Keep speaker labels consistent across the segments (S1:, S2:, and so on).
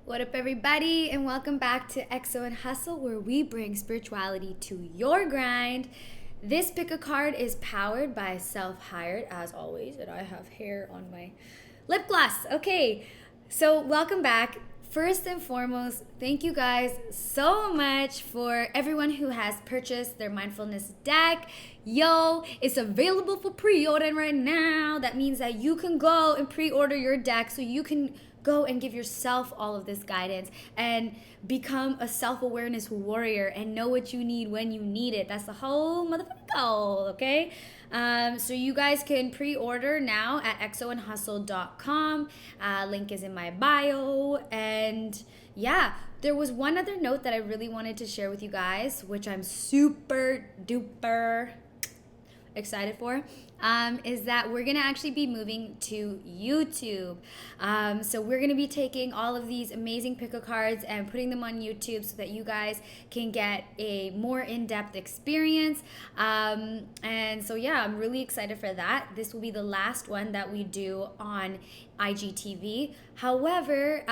S1: What up, everybody, and welcome back to XO and Hustle, where we bring spirituality to your grind. This pick a card is powered by Self-Hired, as always, and I have hair on my lip gloss. Okay, so welcome back. First and foremost, thank you guys so much for everyone who has purchased their Mindfulness Deck. Yo, it's available for pre-order right now. That means that you can go and pre-order your deck so you can go and give yourself all of this guidance and become a self-awareness warrior and know what you need when you need it. That's the whole motherfucking goal, okay? So you guys can pre-order now at xoandhustle.com. Link is in my bio. And yeah, there was one other note that I really wanted to share with you guys, which I'm super duper excited for, is that we're gonna actually be moving to YouTube. So we're gonna be taking all of these amazing pick-a cards and putting them on YouTube so that you guys can get a more in-depth experience. And so yeah, I'm really excited for that. This will be the last one that we do on IGTV. However,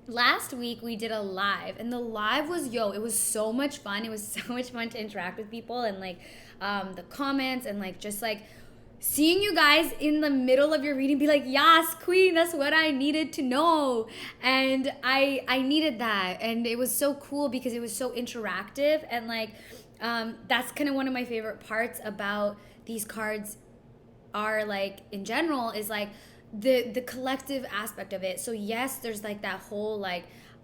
S1: last week we did a live, and the live was, it was so much fun. It was so much fun to interact with people and the comments and just seeing you guys in the middle of your reading be like, yes, queen, that's what I needed to know. And I needed that, and it was so cool because it was so interactive, and that's kind of one of my favorite parts about these cards are in general is the collective aspect of it. So yes, there's that whole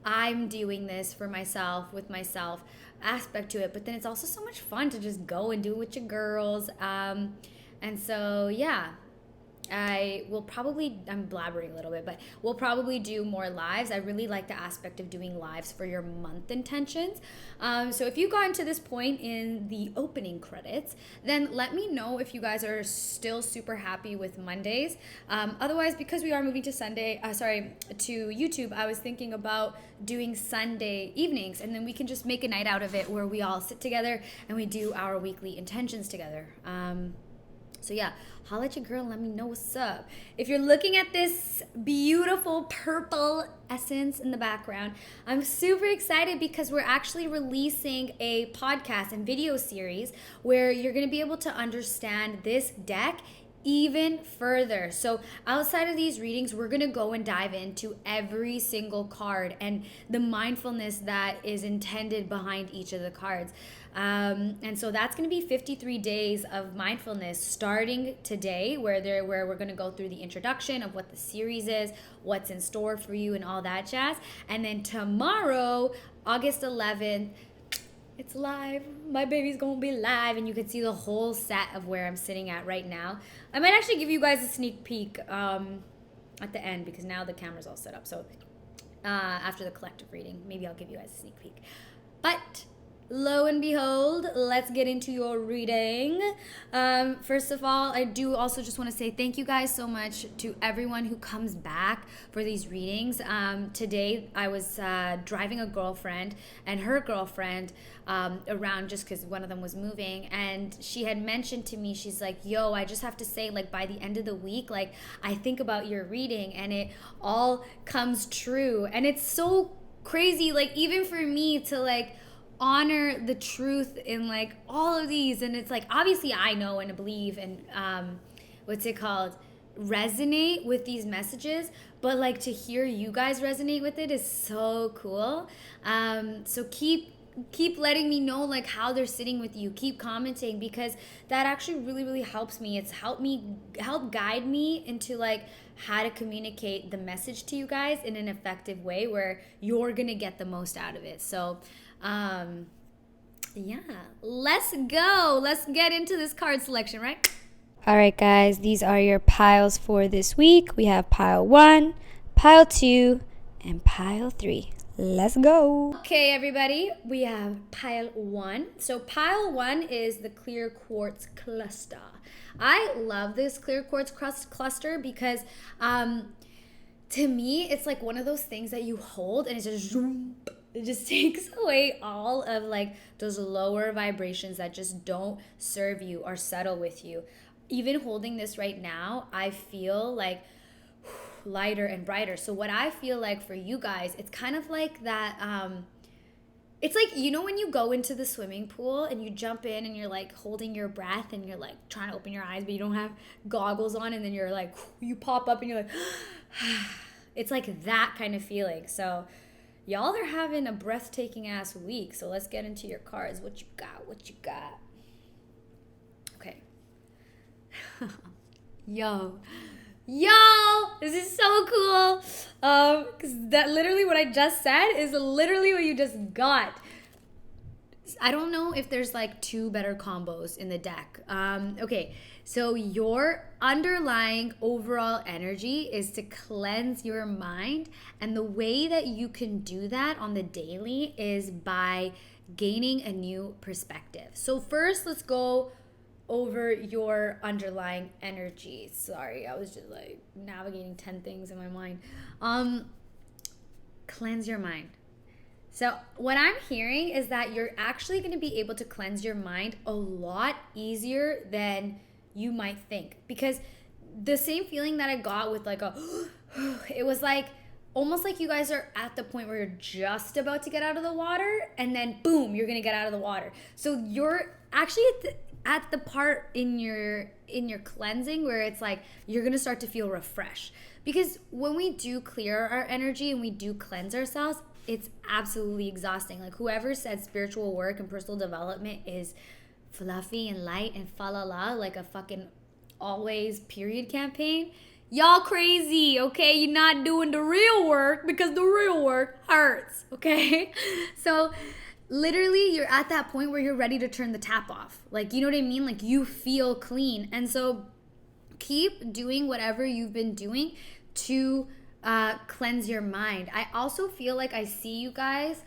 S1: I'm doing this for myself, with myself aspect to it, but then it's also so much fun to just go and do it with your girls. And so yeah, I'm blabbering a little bit, but we'll probably do more lives. I really like the aspect of doing lives for your month intentions. So if you've gotten to this point in the opening credits, then let me know if you guys are still super happy with Mondays. Otherwise, because we are moving to YouTube, I was thinking about doing Sunday evenings, and then we can just make a night out of it where we all sit together and we do our weekly intentions together. So yeah, holla at your girl and let me know what's up. If you're looking at this beautiful purple essence in the background, I'm super excited because we're actually releasing a podcast and video series where you're going to be able to understand this deck even further. So outside of these readings, we're going to go and dive into every single card and the mindfulness that is intended behind each of the cards. And so that's going to be 53 days of mindfulness starting today, where we're going to go through the introduction of what the series is, what's in store for you, and all that jazz. And then tomorrow, August 11th, it's live. My baby's gonna be live, and you can see the whole set of where I'm sitting at right now. I might actually give you guys a sneak peek at the end, because now the camera's all set up. So after the collective reading, maybe I'll give you guys a sneak peek. But lo and behold, let's get into your reading. First of all, I do also just want to say thank you guys so much to everyone who comes back for these readings. Today, I was driving a girlfriend and her girlfriend around just because one of them was moving, and she had mentioned to me, she's like, yo, I just have to say, by the end of the week, I think about your reading and it all comes true. And it's so crazy, even for me to honor the truth in all of these. And it's obviously I know and believe and resonate with these messages, but to hear you guys resonate with it is so cool. So keep letting me know how they're sitting with you. Keep commenting, because that actually really, really helps me. It's help guide me into how to communicate the message to you guys in an effective way where you're gonna get the most out of it. So yeah, let's go. Let's get into this card selection, right?
S2: All right, guys, these are your piles for this week. We have pile 1, pile 2, and pile 3. Let's go.
S1: Okay, everybody, we have pile 1. So pile 1 is the clear quartz cluster. I love this clear quartz cluster because to me, it's one of those things that you hold and it's just it just takes away all of those lower vibrations that just don't serve you or settle with you. Even holding this right now, I feel lighter and brighter. So what I feel like for you guys, it's kind of like that. It's like, you know, when you go into the swimming pool and you jump in and you're like holding your breath and you're like trying to open your eyes, but you don't have goggles on, and then you're like, you pop up and you're like, it's like that kind of feeling. So y'all are having a breathtaking ass week. So let's get into your cards. What you got? What you got? Okay. Yo, this is so cool. Because that literally what I just said is literally what you just got. I don't know if there's like two better combos in the deck. Okay, so your underlying overall energy is to cleanse your mind. And the way that you can do that on the daily is by gaining a new perspective. So first, let's go over your underlying energy. Sorry, I was just like navigating 10 things in my mind. Cleanse your mind. So what I'm hearing is that you're actually going to be able to cleanse your mind a lot easier than you might think, because the same feeling that I got with like it was like almost like you guys are at the point where you're just about to get out of the water, and then boom, you're going to get out of the water. So you're actually at the part in your cleansing where it's like you're gonna start to feel refreshed, because when we do clear our energy and we do cleanse ourselves, it's absolutely exhausting. Like, whoever said spiritual work and personal development is fluffy and light and fa la la, like a fucking always period campaign, y'all crazy. Okay, you're not doing the real work, because the real work hurts. Okay. So literally you're at that point where you're ready to turn the tap off. Like, you know what I mean? Like, you feel clean. And so keep doing whatever you've been doing to cleanse your mind. I also feel like I see you guys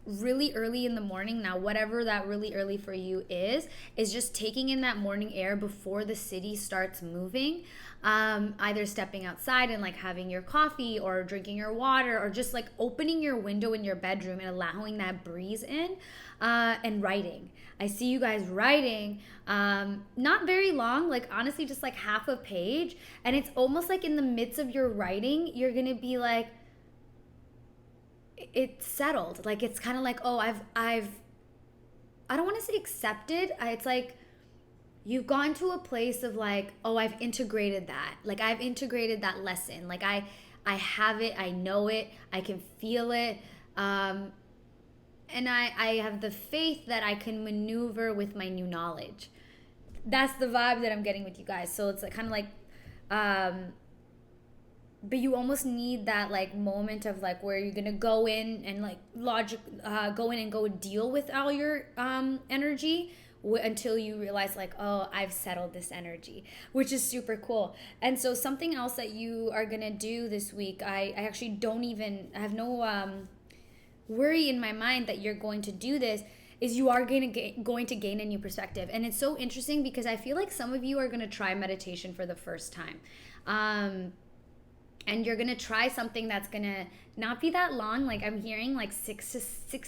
S1: really early in the morning. Now, whatever that really early for you is just taking in that morning air before the city starts moving. Either stepping outside and like having your coffee or drinking your water, or just like opening your window in your bedroom and allowing that breeze in, and writing. I see you guys writing, not very long, like honestly just like half a page, and it's almost like in the midst of your writing you're gonna be like, it's settled. Like, it's kind of like, oh, I've I don't want to say accepted. It's like you've gone to a place of like, oh, I've integrated that. Like, I've integrated that lesson. Like, I have it. I know it. I can feel it. And I have the faith that I can maneuver with my new knowledge. That's the vibe that I'm getting with you guys. So it's like kind of like, but you almost need that like moment of like where you're gonna go in and like go in and go deal with all your energy until you realize like, oh, I've settled this energy, which is super cool. And so something else that you are gonna do this week, I actually I have no worry in my mind that you're going to do this, is you are going to gain a new perspective. And it's so interesting because I feel like some of you are going to try meditation for the first time. And you're going to try something that's going to not be that long. Like, I'm hearing like 6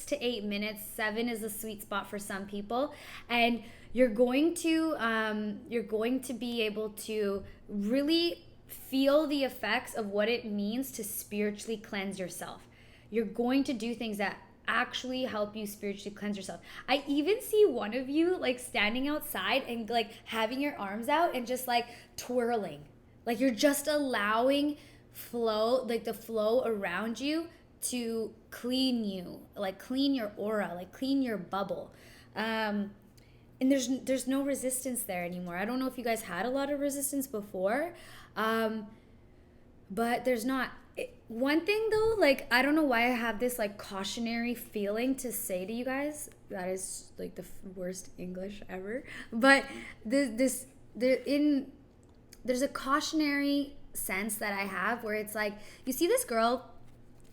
S1: to 8 minutes. 7 is a sweet spot for some people. And you're going to be able to really feel the effects of what it means to spiritually cleanse yourself. You're going to do things that actually help you spiritually cleanse yourself. I even see one of you like standing outside and like having your arms out and just like twirling. Like, you're just allowing flow, like the flow around you to clean you, like clean your aura, like clean your bubble. And there's no resistance there anymore. I don't know if you guys had a lot of resistance before, but there's not. One thing though, like, I don't know why I have this like cautionary feeling to say to you guys. That is like the worst English ever. But there's a cautionary sense that I have where it's like, you see this girl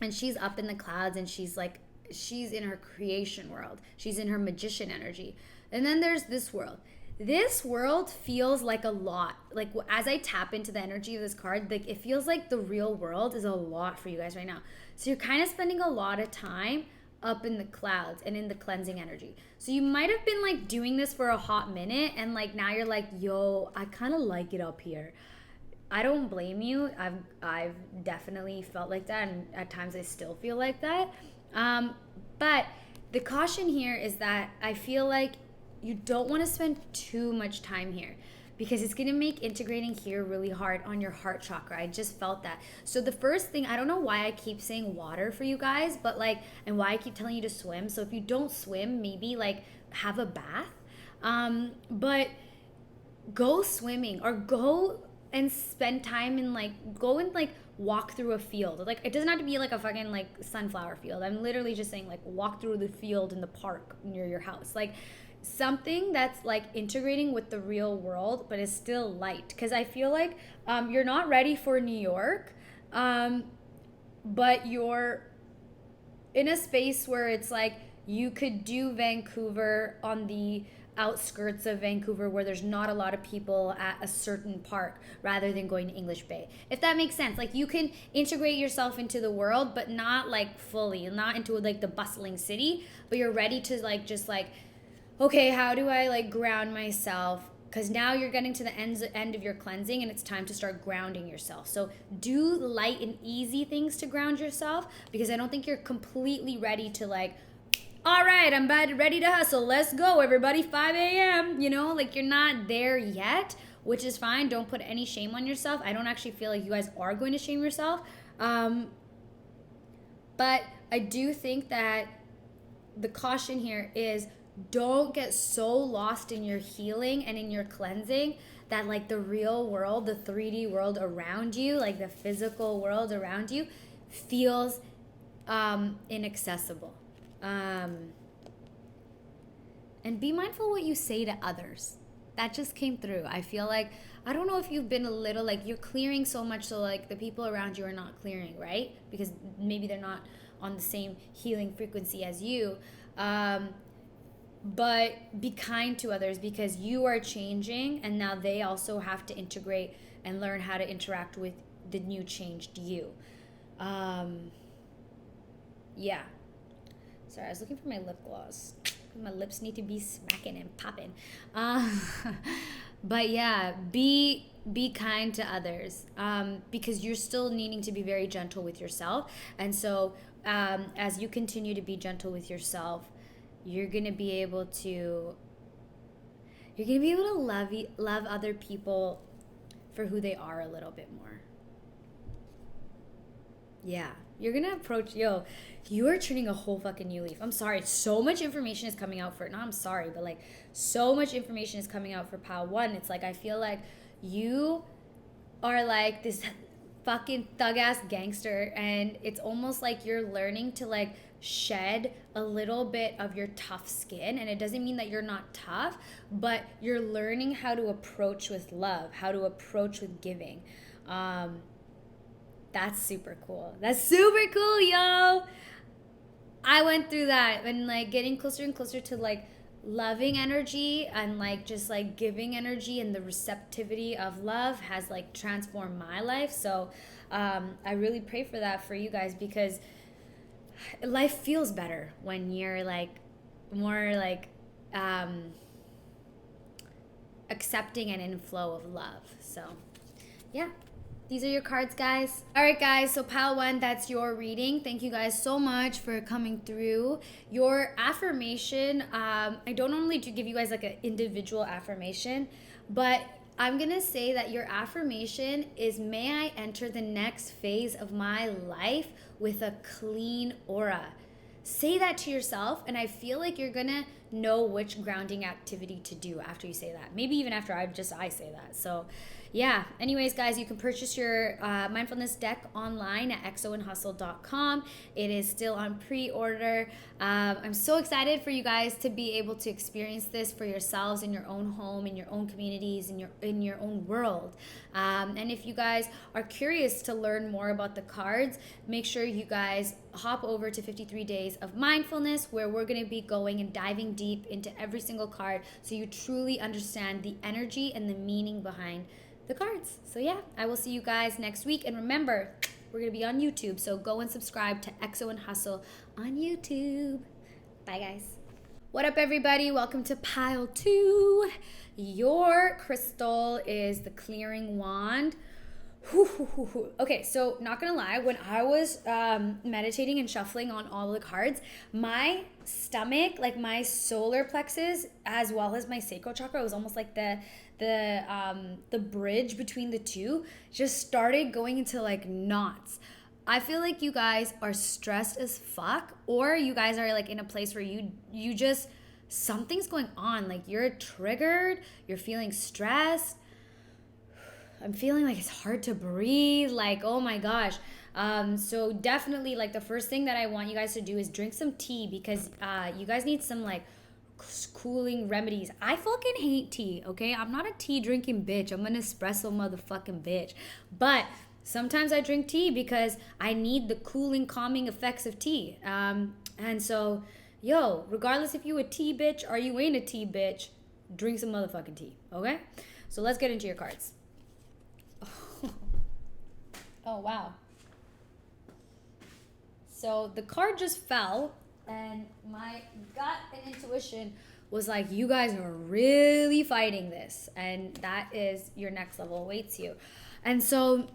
S1: and she's up in the clouds and she's in her creation world. She's in her magician energy. And then there's this world. This world feels like a lot. Like, as I tap into the energy of this card, like, it feels like the real world is a lot for you guys right now. So you're kind of spending a lot of time up in the clouds and in the cleansing energy. So you might have been like doing this for a hot minute, and like now you're like, yo, I kind of like it up here. I don't blame you. I've definitely felt like that, and at times I still feel like that. But the caution here is that I feel like you don't want to spend too much time here, because it's going to make integrating here really hard on your heart chakra. I just felt that. So the first thing, I don't know why I keep saying water for you guys, but like, and why I keep telling you to swim. So if you don't swim, maybe like have a bath. But go swimming, or go and spend time in like, go and like walk through a field. Like, it doesn't have to be like a fucking like sunflower field. I'm literally just saying like walk through the field in the park near your house. Like something that's like integrating with the real world but is still light, because I feel like you're not ready for New York, but you're in a space where it's like you could do Vancouver on the outskirts of Vancouver where there's not a lot of people at a certain park, rather than going to English Bay. If that makes sense. Like, you can integrate yourself into the world, but not like fully, not into like the bustling city, but you're ready to like just like, okay, how do I like ground myself? Because now you're getting to the end of your cleansing, and it's time to start grounding yourself. So do light and easy things to ground yourself, because I don't think you're completely ready to like, all right, I'm ready to hustle. Let's go, everybody, 5 a.m. You know, like you're not there yet, which is fine. Don't put any shame on yourself. I don't actually feel like you guys are going to shame yourself. But I do think that the caution here is, don't get so lost in your healing and in your cleansing that like the real world, the 3D world around you, like the physical world around you, feels inaccessible. And be mindful what you say to others. That just came through. I feel like, I don't know if you've been a little like, you're clearing so much so like the people around you are not clearing, right? Because maybe they're not on the same healing frequency as you. But be kind to others, because you are changing, and now they also have to integrate and learn how to interact with the new changed you. Yeah. Sorry, I was looking for my lip gloss. My lips need to be smacking and popping. But yeah, be kind to others, because you're still needing to be very gentle with yourself. And so as you continue to be gentle with yourself, you're gonna be able to love other people for who they are a little bit more. Yeah, you're gonna approach, you are turning a whole fucking new leaf. I'm sorry, so much information is coming out for it. No, I'm sorry, but like so much information is coming out for Pile 1. It's like, I feel like you are like this fucking thug ass gangster, and it's almost like you're learning to like shed a little bit of your tough skin. And it doesn't mean that you're not tough, but you're learning how to approach with love, how to approach with giving. That's super cool. That's super cool, yo. I went through that, and like getting closer and closer to like loving energy and like just like giving energy, and the receptivity of love has like transformed my life. So I really pray for that for you guys, because life feels better when you're like more like accepting and in flow of love. So yeah, these are your cards, guys. All right, guys, so Pile 1, that's your reading. Thank you guys so much for coming through. Your affirmation, I don't normally give you guys like an individual affirmation, but I'm going to say that your affirmation is, may I enter the next phase of my life with a clean aura. Say that to yourself, and I feel like you're going to know which grounding activity to do after you say that. Maybe even after I say that. So yeah, anyways, guys, you can purchase your mindfulness deck online at exoandhustle.com. It is still on pre-order. I'm so excited for you guys to be able to experience this for yourselves in your own home, in your own communities, in your own world. And if you guys are curious to learn more about the cards, make sure you guys hop over to 53 Days of Mindfulness, where we're going to be going and diving deep into every single card, so you truly understand the energy and the meaning behind the cards. So yeah, I will see you guys next week. And remember, we're going to be on YouTube, so go and subscribe to Exo and Hustle on YouTube. Bye, guys. What up, everybody? Welcome to Pile 2. Your crystal is the clearing wand. Okay, so not gonna lie, when I was meditating and shuffling on all the cards, my stomach, like my solar plexus, as well as my sacral chakra, was almost like the bridge between the two, just started going into like knots. I feel like you guys are stressed as fuck, or you guys are like in a place where you just something's going on, like you're triggered, you're feeling stressed. I'm feeling like it's hard to breathe. Like, oh my gosh. So definitely, like, the first thing that I want you guys to do is drink some tea, because you guys need some like cooling remedies. I fucking hate tea, okay? I'm not a tea drinking bitch. I'm an espresso motherfucking bitch. But sometimes I drink tea because I need the cooling, calming effects of tea. And so, yo, regardless if you a tea bitch or you ain't a tea bitch, drink some motherfucking tea, okay? So let's get into your cards. Oh, wow. So the card just fell, and my gut and intuition was like, you guys are really fighting this, and that is your next level awaits you. And so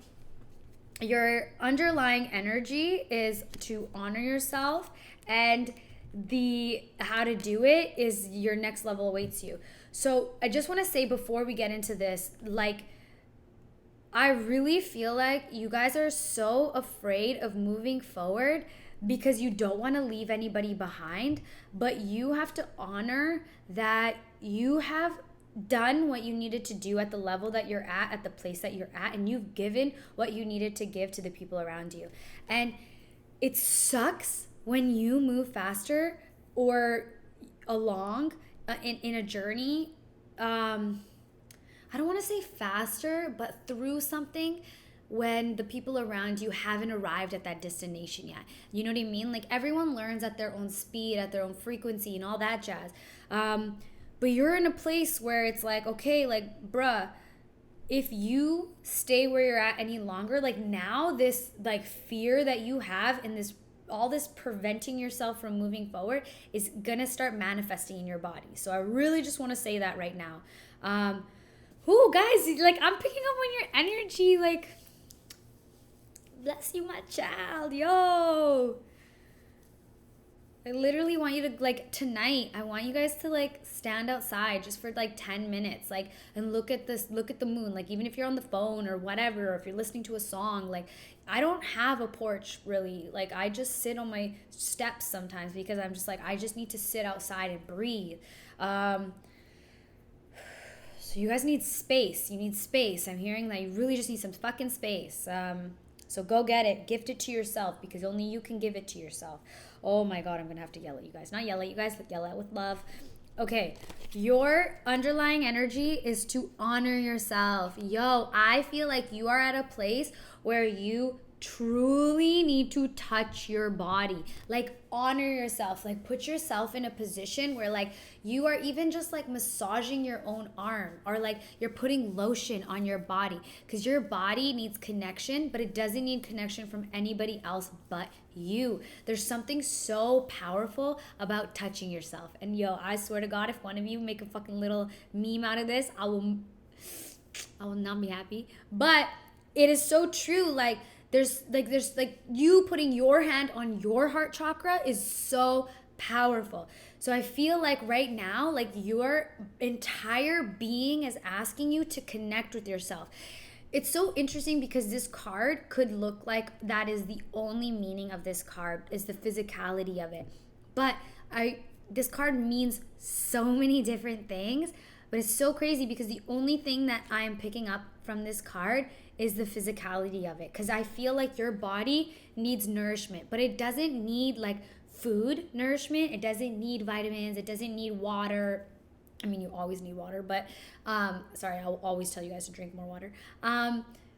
S1: your underlying energy is to honor yourself, and the how to do it is your next level awaits you. So I just want to say before we get into this, like, I really feel like you guys are so afraid of moving forward because you don't want to leave anybody behind, but you have to honor that you have done what you needed to do at the level that you're at the place that you're at, and you've given what you needed to give to the people around you. And it sucks when you move faster or along in a journey. I don't want to say faster, but through something when the people around you haven't arrived at that destination yet. You know what I mean? Like, everyone learns at their own speed, at their own frequency, and all that jazz. But you're in a place where it's like, okay, like, bruh, if you stay where you're at any longer, like, now this like fear that you have and this all this preventing yourself from moving forward is gonna start manifesting in your body. So I really just want to say that right now. Ooh, guys, like, I'm picking up on your energy. Like, bless you, my child. Yo. I literally want you to, like, tonight, I want you guys to, like, stand outside just for, like, 10 minutes, like, and look at the moon. Like, even if you're on the phone or whatever, or if you're listening to a song, like, I don't have a porch, really. Like, I just sit on my steps sometimes because I'm just, like, I just need to sit outside and breathe. So you guys need space. You need space. I'm hearing that you really just need some fucking space. So go get it. Gift it to yourself, because only you can give it to yourself. Oh my God, I'm going to have to yell at you guys. Not yell at you guys, but yell at with love. Okay, your underlying energy is to honor yourself. Yo, I feel like you are at a place where you truly need to touch your body. Like, honor yourself. Like, put yourself in a position where, like, you are even just like massaging your own arm, or like you're putting lotion on your body, because your body needs connection, but it doesn't need connection from anybody else but you. There's something so powerful about touching yourself. And yo, I swear to God, if one of you make a fucking little meme out of this, I will not be happy. But it is so true. Like, there's you putting your hand on your heart chakra is so powerful. So I feel like right now, like, your entire being is asking you to connect with yourself. It's so interesting because this card could look like that is the only meaning of this card, is the physicality of it. But this card means so many different things, but it's so crazy because the only thing that I'm picking up from this card is the physicality of it, because I feel like your body needs nourishment, but it doesn't need like food nourishment. It doesn't need vitamins. It doesn't need water. I mean, you always need water, but sorry, I'll always tell you guys to drink more water.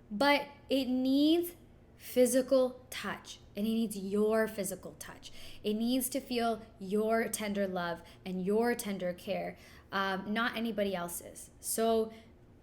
S1: But it needs physical touch, and it needs your physical touch. It needs to feel your tender love and your tender care, not anybody else's. So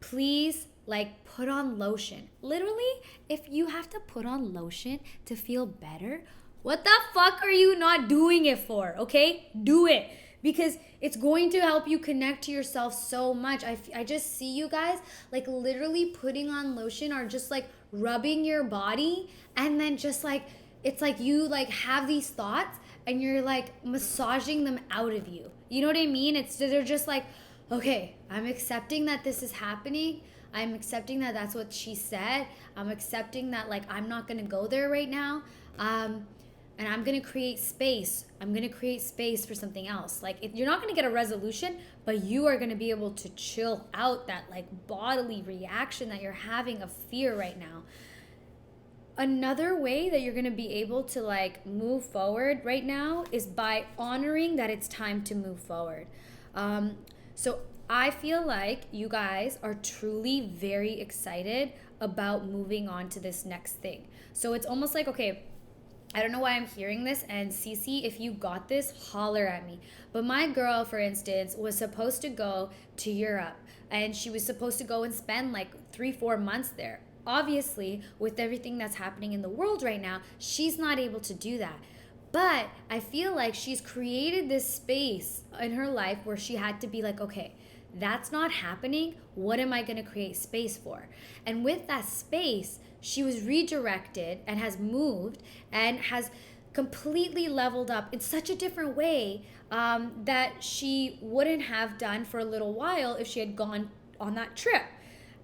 S1: please, like, put on lotion. Literally, if you have to put on lotion to feel better, what the fuck are you not doing it for? Okay? Do it. because it's going to help you connect to yourself so much. I just see you guys like literally putting on lotion or just like rubbing your body, and then just like it's like you like have these thoughts and you're like massaging them out of you. You know what I mean? They're just like, okay, I'm accepting that this is happening. I'm accepting that that's what she said. I'm accepting that like I'm not gonna go there right now. And I'm gonna create space. I'm gonna create space for something else. Like you're not gonna get a resolution, but you are gonna be able to chill out that like bodily reaction that you're having of fear right now. Another way that you're gonna be able to like move forward right now is by honoring that it's time to move forward. So I feel like you guys are truly very excited about moving on to this next thing. So it's almost like, okay, I don't know why I'm hearing this, and Cece, if you got this, holler at me. But my girl, for instance, was supposed to go to Europe, and she was supposed to go and spend like 3-4 months there. Obviously, with everything that's happening in the world right now, she's not able to do that. But I feel like she's created this space in her life where she had to be like, okay, that's not happening. What am I going to create space for? And with that space, she was redirected and has moved and has completely leveled up in such a different way that she wouldn't have done for a little while if she had gone on that trip.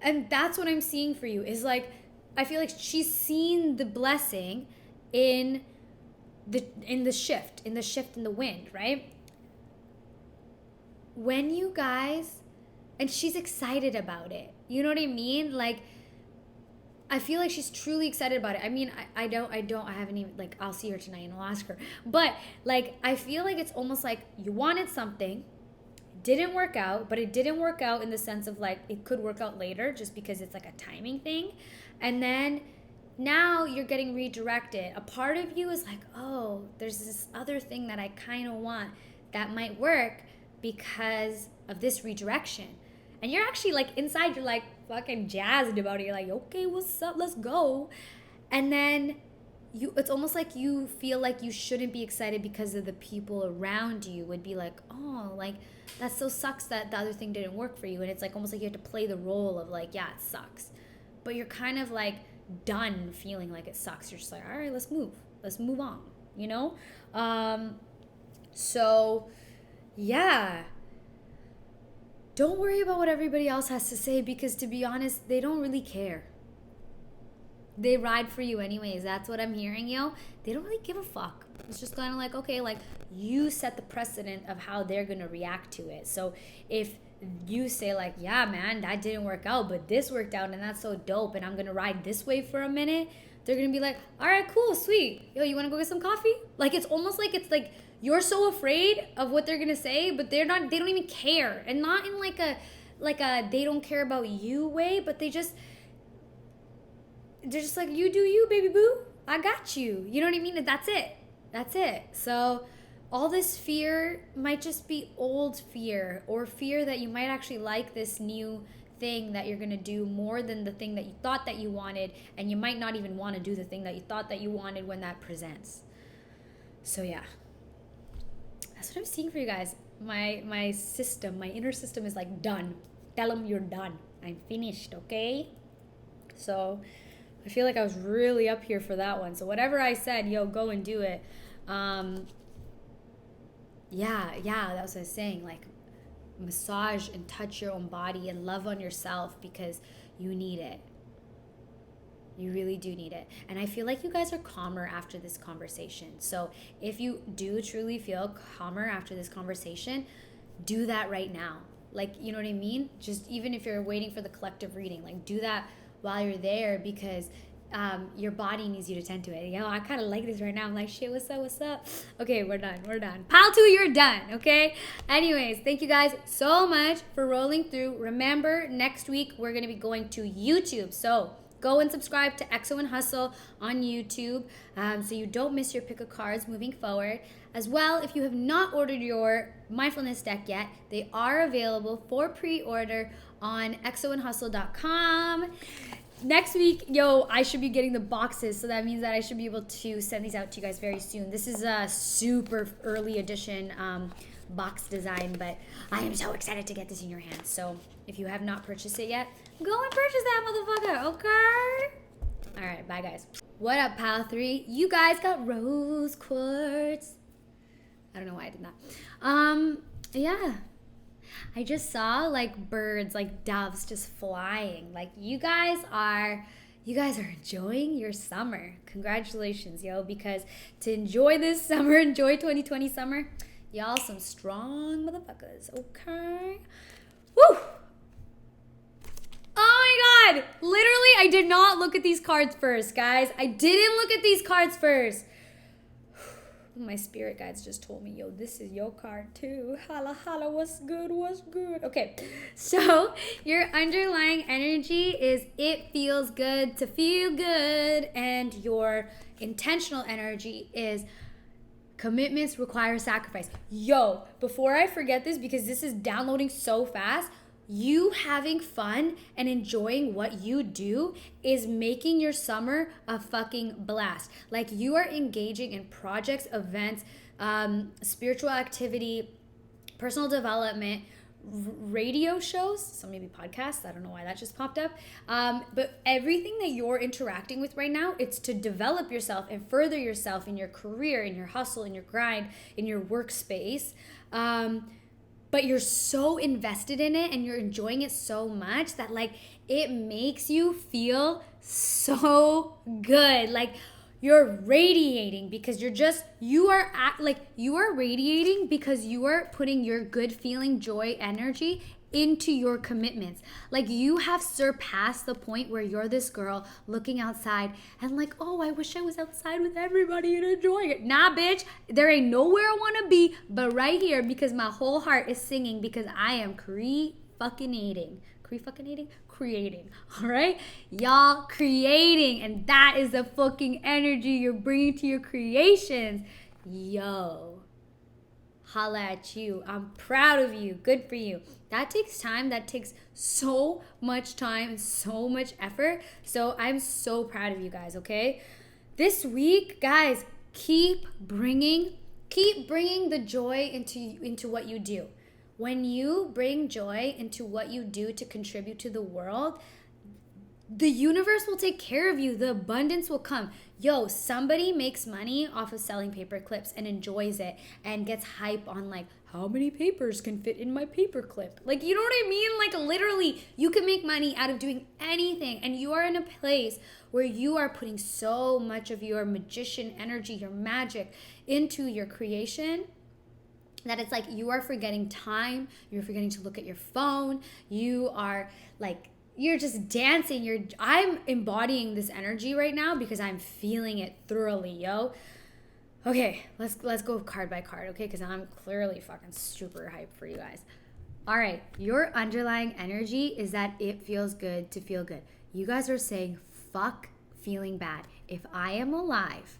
S1: And that's what I'm seeing for you is like, I feel like she's seen the blessing in the shift in the wind, right? When you guys, and she's excited about it. You know what I mean? Like, I feel like she's truly excited about it. I mean, I haven't even, like, I'll see her tonight and I'll ask her. But, like, I feel like it's almost like you wanted something, didn't work out, but it didn't work out in the sense of, like, it could work out later just because it's, like, a timing thing. And then now you're getting redirected. A part of you is like, oh, there's this other thing that I kind of want that might work because of this redirection. And you're actually like inside, you're like fucking jazzed about it. You're like, okay, what's up? Let's go. And then it's almost like you feel like you shouldn't be excited because of the people around you would be like, oh, like that so sucks that the other thing didn't work for you. And it's like almost like you have to play the role of like, yeah, it sucks. But you're kind of like done feeling like it sucks. You're just like, all right, let's move on, you know? So yeah, don't worry about what everybody else has to say, because to be honest, they don't really care. They ride for you anyways. That's what I'm hearing, yo. They don't really give a fuck. It's just kind of like, okay, like you set the precedent of how they're going to react to it. So if you say like, yeah, man, that didn't work out, but this worked out and that's so dope and I'm going to ride this way for a minute, they're going to be like, all right, cool, sweet. Yo, you want to go get some coffee? Like, it's almost like it's like you're so afraid of what they're going to say, but they don't even care. And not in like a they don't care about you way, but they're just like, you do you, baby boo. I got you. You know what I mean? That's it. So all this fear might just be old fear, or fear that you might actually like this new thing that you're going to do more than the thing that you thought that you wanted, and you might not even want to do the thing that you thought that you wanted when that presents. So yeah, that's what I'm seeing for you guys. My inner system is like, done. Tell them you're done. I'm finished, okay? So I feel like I was really up here for that one. So whatever I said, yo, go and do it. Yeah, that was what I was saying. Like, massage and touch your own body and love on yourself, because you need it. You really do need it. And I feel like you guys are calmer after this conversation. So if you do truly feel calmer after this conversation, do that right now. Like, you know what I mean? Just even if you're waiting for the collective reading, like do that while you're there, because your body needs you to tend to it. Yo, I kind of like this right now. I'm like, shit, what's up? Okay, we're done. Pile 2, you're done, okay? Anyways, thank you guys so much for rolling through. Remember, next week we're going to be going to YouTube. So go and subscribe to XO and Hustle on YouTube so you don't miss your pick of cards moving forward. As well, if you have not ordered your Mindfulness Deck yet, they are available for pre-order on xoandhustle.com. Next week, yo, I should be getting the boxes, so that means that I should be able to send these out to you guys very soon. This is a super early edition box design, but I am so excited to get this in your hands. So if you have not purchased it yet, go and purchase that motherfucker, okay? All right, bye guys. What up, pile 3? You guys got rose quartz. I don't know why I did that. Yeah. I just saw like birds, like doves just flying. Like you guys are enjoying your summer. Congratulations, yo, because to enjoy this summer, enjoy 2020 summer, y'all some strong motherfuckers, okay? Woo! Oh my god! Literally, I did not look at these cards first, guys. I didn't look at these cards first. My spirit guides just told me, yo, this is your card too. Holla, holla, what's good, what's good? Okay, so your underlying energy is it feels good to feel good, and your intentional energy is commitments require sacrifice. Yo, before I forget this, because this is downloading so fast, you having fun and enjoying what you do is making your summer a fucking blast. Like you are engaging in projects, events, spiritual activity, personal development, radio shows, so maybe podcasts. I don't know why that just popped up. But everything that you're interacting with right now, it's to develop yourself and further yourself in your career, in your hustle, in your grind, in your workspace. But you're so invested in it and you're enjoying it so much that like it makes you feel so good. Like you're radiating because you are radiating because you are putting your good feeling, joy, energy into your commitments. Like you have surpassed the point where you're this girl looking outside and like, oh, I wish I was outside with everybody and enjoying it. Nah, bitch, there ain't nowhere I want to be but right here, because my whole heart is singing because I am creating. All right, y'all, creating, and that is the fucking energy you're bringing to your creations. Yo, holla at you. I'm proud of you. Good for you. That takes time. That takes so much time and so much effort. So I'm so proud of you guys, okay? This week, guys, keep bringing the joy into what you do. When you bring joy into what you do to contribute to the world, the universe will take care of you. The abundance will come. Yo, somebody makes money off of selling paper clips and enjoys it and gets hype on like, how many papers can fit in my paper clip? Like, you know what I mean? Like literally, you can make money out of doing anything, and you are in a place where you are putting so much of your magician energy, your magic into your creation, that it's like you are forgetting time, you're forgetting to look at your phone, you are like, you're just dancing. I'm embodying this energy right now because I'm feeling it thoroughly, yo. Okay, let's go card by card, okay? Because I'm clearly fucking super hyped for you guys. All right, your underlying energy is that it feels good to feel good. You guys are saying, fuck feeling bad. If I am alive,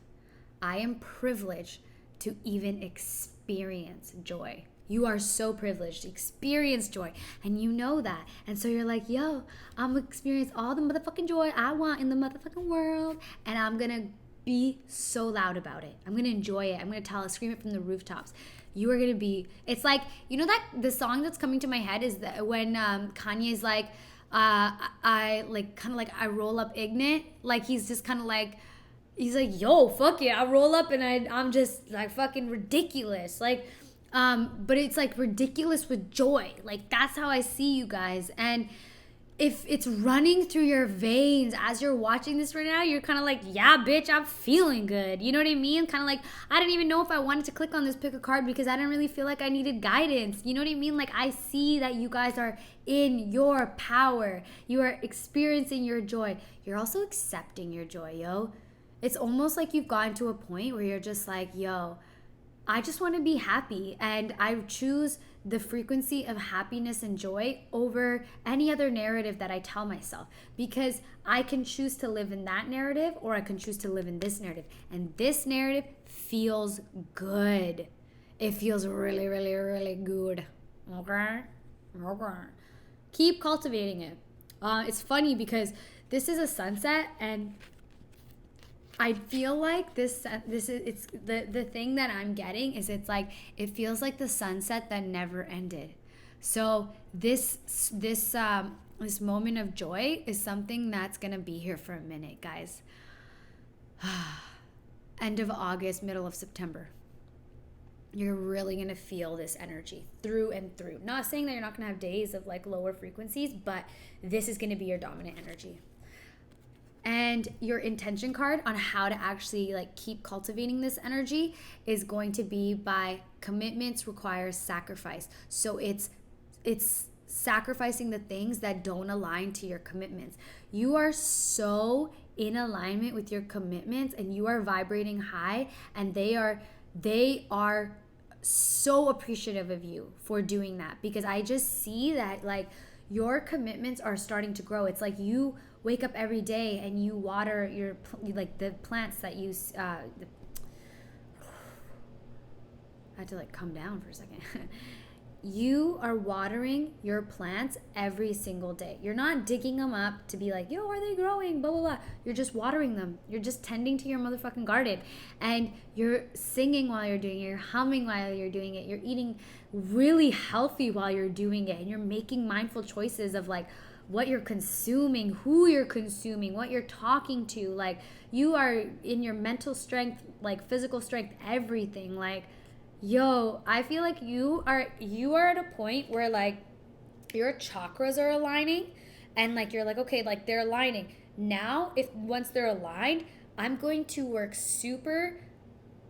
S1: I am privileged to even experience joy. You are so privileged to experience joy, and you know that. And so you're like, yo, I'm gonna experience all the motherfucking joy I want in the motherfucking world, and I'm gonna be so loud about it. I'm gonna enjoy it. I'm gonna scream it from the rooftops. You are gonna be, it's like, you know that the song that's coming to my head is that when Kanye's like, I like kind of like I roll up ignorant, like he's just kind of like, he's like, yo, fuck it, I roll up and I'm just like fucking ridiculous, like, but it's like ridiculous with joy. Like that's how I see you guys. And if it's running through your veins as you're watching this right now, you're kind of like, yeah, bitch, I'm feeling good. You know what I mean? Kind of like, I didn't even know if I wanted to click on this pick a card because I didn't really feel like I needed guidance. You know what I mean? Like I see that you guys are in your power. You are experiencing your joy. You're also accepting your joy, yo. It's almost like you've gotten to a point where you're just like, yo, I just want to be happy, and I choose the frequency of happiness and joy over any other narrative that I tell myself, because I can choose to live in that narrative or I can choose to live in this narrative, and this narrative feels good. It feels really, really, really good. Okay? Keep cultivating it. It's funny because this is a sunset, and I feel like this is it's the thing that I'm getting is it's like it feels like the sunset that never ended. So this moment of joy is something that's gonna be here for a minute, guys. End of August, middle of September. You're really gonna feel this energy through and through. Not saying that you're not gonna have days of like lower frequencies, but this is gonna be your dominant energy. And your intention card on how to actually like keep cultivating this energy is going to be by commitments requires sacrifice. So it's sacrificing the things that don't align to your commitments. You are so in alignment with your commitments and you are vibrating high, and they are so appreciative of you for doing that, because I just see that like your commitments are starting to grow. It's like you wake up every day and you water your like the plants that you I had to like come down for a second. You are watering your plants every single day. You're not digging them up to be like, yo, are they growing? Blah, blah, blah. You're just watering them. You're just tending to your motherfucking garden. And you're singing while you're doing it. You're humming while you're doing it. You're eating really healthy while you're doing it. And you're making mindful choices of like what you're consuming, who you're consuming, what you're talking to. Like you are in your mental strength, like physical strength, everything. Like, yo, I feel like you are at a point where like your chakras are aligning, and like you're like, okay, like they're aligning. Now, if once they're aligned, I'm going to work super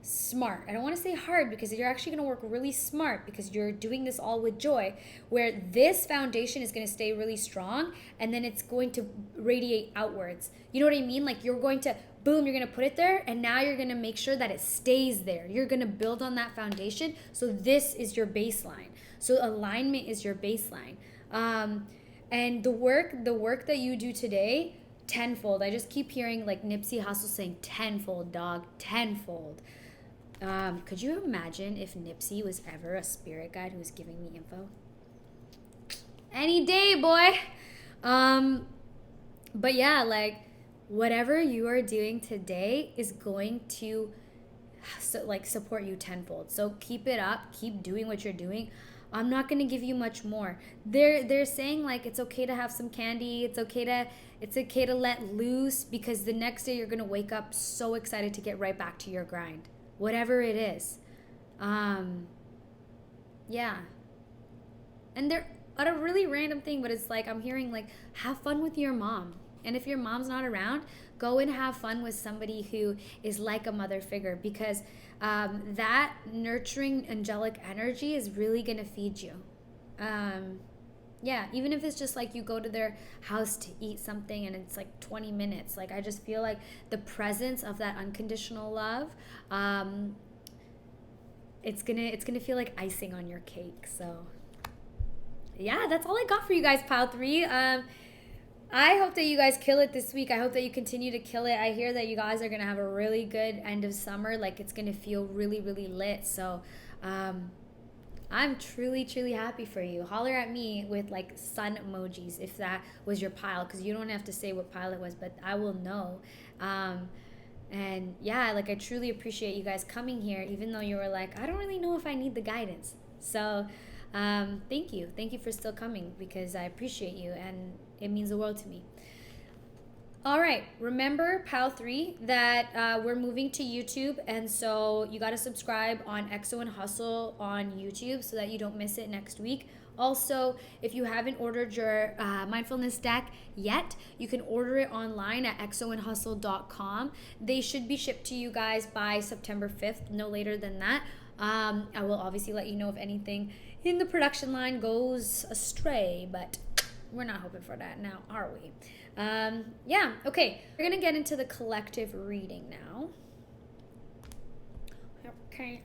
S1: smart. I don't want to say hard, because you're actually going to work really smart, because you're doing this all with joy, where this foundation is going to stay really strong, and then it's going to radiate outwards. You know what I mean? Like you're going to boom, you're going to put it there, and now you're going to make sure that it stays there. You're going to build on that foundation. So this is your baseline. So alignment is your baseline. And the work that you do today, tenfold. I just keep hearing like Nipsey Hussle saying tenfold, dog, tenfold. Could you imagine if Nipsey was ever a spirit guide who was giving me info? Any day, boy. But yeah, like whatever you are doing today is going to support you tenfold. So keep it up. Keep doing what you're doing. I'm not going to give you much more. They're saying like it's okay to have some candy. It's okay to let loose, because the next day you're going to wake up so excited to get right back to your grind. Whatever it is. Yeah. And they're at a really random thing, but it's like I'm hearing like have fun with your mom. And if your mom's not around, go and have fun with somebody who is like a mother figure, because that nurturing angelic energy is really going to feed you. Yeah, even if it's just like you go to their house to eat something and it's like 20 minutes. Like I just feel like the presence of that unconditional love, it's gonna feel like icing on your cake. So yeah, that's all I got for you guys, Pile 3. I hope that you guys kill it this week. I hope that you continue to kill it. I hear that you guys are going to have a really good end of summer. Like, it's going to feel really, really lit. So, I'm truly, truly happy for you. Holler at me with, like, sun emojis if that was your pile. Because you don't have to say what pile it was, but I will know. And, yeah, like, I truly appreciate you guys coming here, even though you were like, I don't really know if I need the guidance. So, thank you. Thank you for still coming, because I appreciate you, and it means the world to me. All right. Remember, Pal 3, that we're moving to YouTube, and so you got to subscribe on EXO and Hustle on YouTube so that you don't miss it next week. Also, if you haven't ordered your Mindfulness Deck yet, you can order it online at exoandhustle.com. They should be shipped to you guys by September 5th, no later than that. I will obviously let you know if anything in the production line goes astray, but we're not hoping for that now, are we? Yeah, okay. We're going to get into the collective reading now. Okay.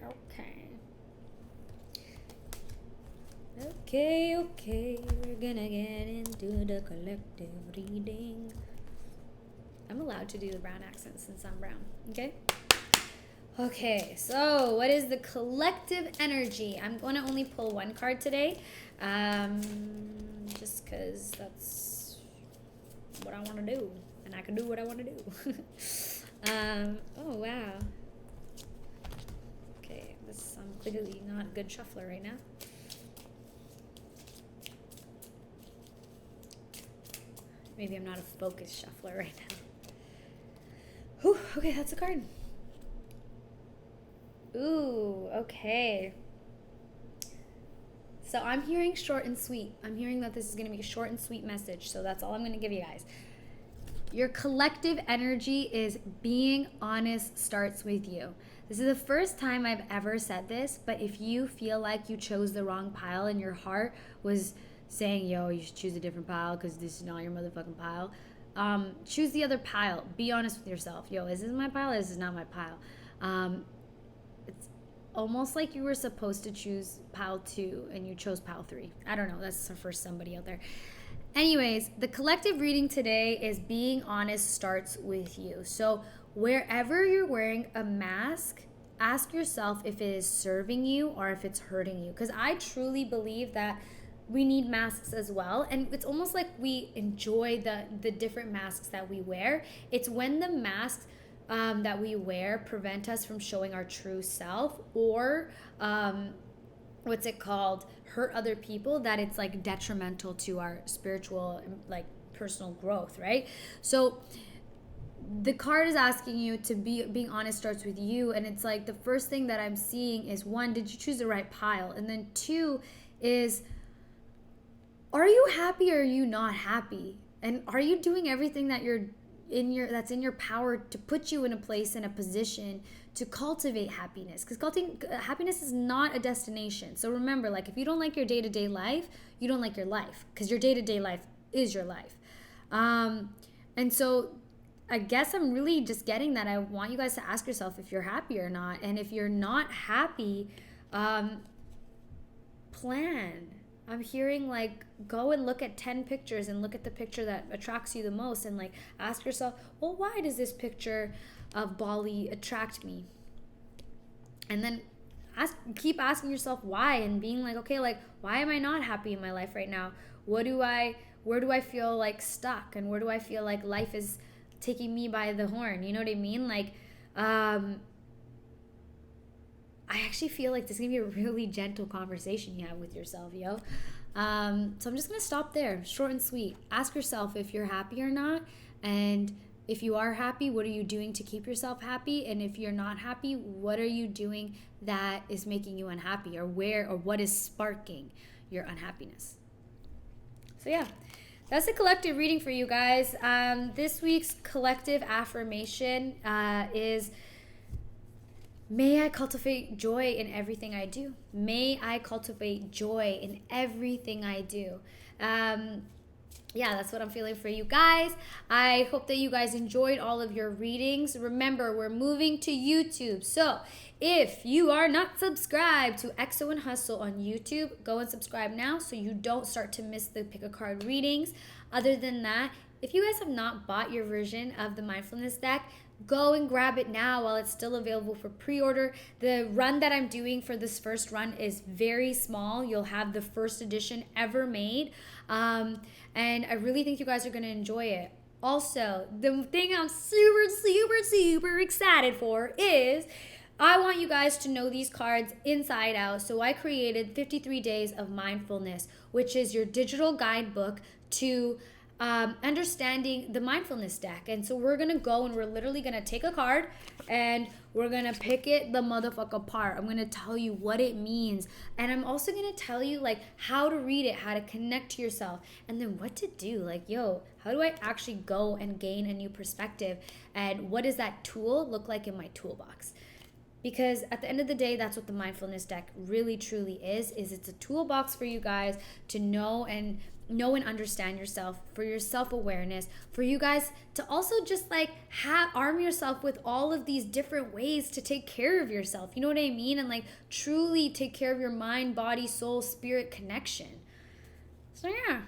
S1: We're going to get into the collective reading. I'm allowed to do the brown accent since I'm brown, okay? Okay, so what is the collective energy? I'm going to only pull one card today, just because that's what I want to do, and I can do what I want to do. Oh, wow. Okay, I'm clearly not a good shuffler right now. Maybe I'm not a focused shuffler right now. Whew, okay, that's a card. Ooh, okay. So I'm hearing short and sweet. I'm hearing that this is going to be a short and sweet message. So that's all I'm going to give you guys. Your collective energy is being honest starts with you. This is the first time I've ever said this, but if you feel like you chose the wrong pile and your heart was saying, yo, you should choose a different pile because this is not your motherfucking pile, choose the other pile. Be honest with yourself. Yo, is this my pile or is this not my pile? It's almost like you were supposed to choose pile 2 and you chose pile 3. I don't know. That's for somebody out there. Anyways, the collective reading today is being honest starts with you. So wherever you're wearing a mask, ask yourself if it is serving you or if it's hurting you. Because I truly believe that we need masks as well. And it's almost like we enjoy the different masks that we wear. It's when the masks that we wear prevent us from showing our true self or hurt other people, that it's like detrimental to our spiritual, like personal growth, right? So the card is asking you to being honest starts with you, and it's like the first thing that I'm seeing is, 1, did you choose the right pile? And then 2 is, are you happy or are you not happy? And are you doing everything that that's in your power to put you in a place, in a position to cultivate happiness? Because happiness is not a destination. So remember, like, if you don't like your day-to-day life, you don't like your life, because your day-to-day life is your life. And so I guess I'm really just getting that I want you guys to ask yourself if you're happy or not. And if you're not happy, plan. I'm hearing like go and look at 10 pictures and look at the picture that attracts you the most, and like ask yourself, well, why does this picture of Bali attract me? And then keep asking yourself why, and being like, okay, like, why am I not happy in my life right now? Where do I feel like stuck, and where do I feel like life is taking me by the horn? You know what I mean? Like, I actually feel like this is going to be a really gentle conversation you have with yourself, yo. So I'm just going to stop there. Short and sweet. Ask yourself if you're happy or not. And if you are happy, what are you doing to keep yourself happy? And if you're not happy, what are you doing that is making you unhappy? Or what is sparking your unhappiness? So yeah, that's a collective reading for you guys. This week's collective affirmation is, may I cultivate joy in everything I do. May I cultivate joy in everything I do. Yeah, that's what I'm feeling for you guys. I hope that you guys enjoyed all of your readings. Remember, we're moving to YouTube. So if you are not subscribed to Exo and Hustle on YouTube, go and subscribe now so you don't start to miss the pick a card readings. Other than that, if you guys have not bought your version of the Mindfulness Deck, go and grab it now while it's still available for pre-order. The run that I'm doing for this first run is very small. You'll have the first edition ever made. And I really think you guys are going to enjoy it. Also, the thing I'm super, super, super excited for is I want you guys to know these cards inside out. So I created 53 Days of Mindfulness, which is your digital guidebook to understanding the mindfulness deck. And so we're gonna go and we're literally gonna take a card and we're gonna pick it the motherfucker apart. I'm gonna tell you what it means, and I'm also gonna tell you like how to read it, how to connect to yourself, and then what to do. Like, yo, how do I actually go and gain a new perspective, and what does that tool look like in my toolbox? Because at the end of the day, that's what the mindfulness deck really truly is it's a toolbox for you guys to know and understand yourself, for your self-awareness, for you guys to also just like arm yourself with all of these different ways to take care of yourself. You know what I mean? And like truly take care of your mind, body, soul, spirit connection. So yeah,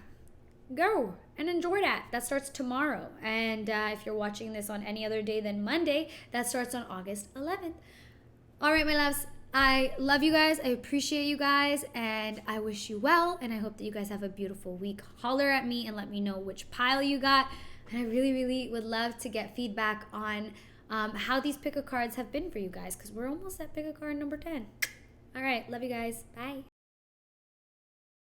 S1: go and enjoy that. That starts tomorrow. And if you're watching this on any other day than Monday, that starts on August 11th. All right, my loves. I love you guys. I appreciate you guys, and I wish you well, and I hope that you guys have a beautiful week. Holler at me and let me know which pile you got, and I really, really would love to get feedback on how these pick a cards have been for you guys, because we're almost at pick a card number 10. All right, love you guys. Bye.